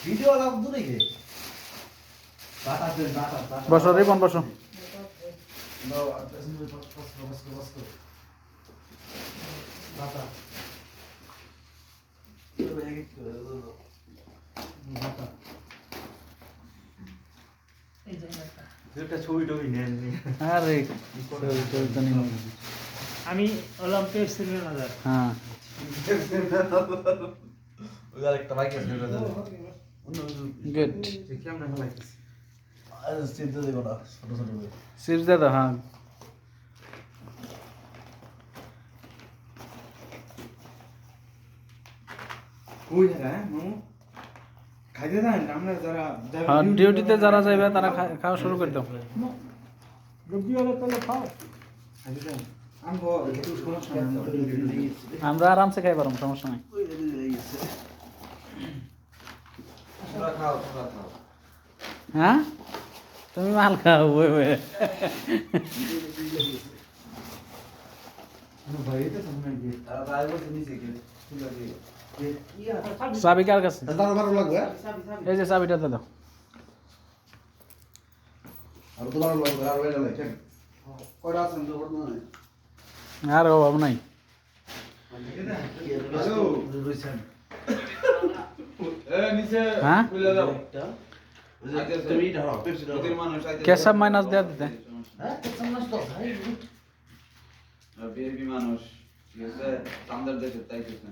Video লাভ দূরে গে বসো রিপন বসো। ছবি টবি নেননি আরে আমি হলাম পেপসির ম্যানেজার। হ্যাঁ ওই আরেকটা বাইক আছে গুড ক্যামেরা লাগাইতেছি আর চিন্তা দেখো না ছোট ছোট করে সিটস দে দাও। হ্যাঁ কই জায়গা মামু খাইতে দেন আমরা যারা হ্যাঁ ডিউটিতে যারা যাইবে তারা খাওয়া শুরু করে দাও। রুগী হলে তাহলে খাও। খাইতে দেন আমগো একটু সমস্যা নাই আমরা আরামসে খাই পারম, সমস্যা নাই। তোমরা খাও তোমরা খাও হ্যাঁ তুমি মাল খাও বই বই। ভাই এটা সামনে গিয়ে তারা তাই বলতে নিচে কে খুলে দিয়ে চাবি কার কাছে? তার ভালো লাগবে এই যে চাবিটা দাও। আর তো ভালো লাগবে আর ওইটা লাগে কয়টা আছেন তো বর্তমানে আর অভাব নাই। হ্যালো রইছেন হ্যাঁ তুমি ধরো পেপসি ধরো কেসাব মাইনাস দেয়া দিতে। হ্যাঁ কেমন তো ভাই বিএনপি মানুষ ঠিক আছে চান্দার দেশে তাই কিছু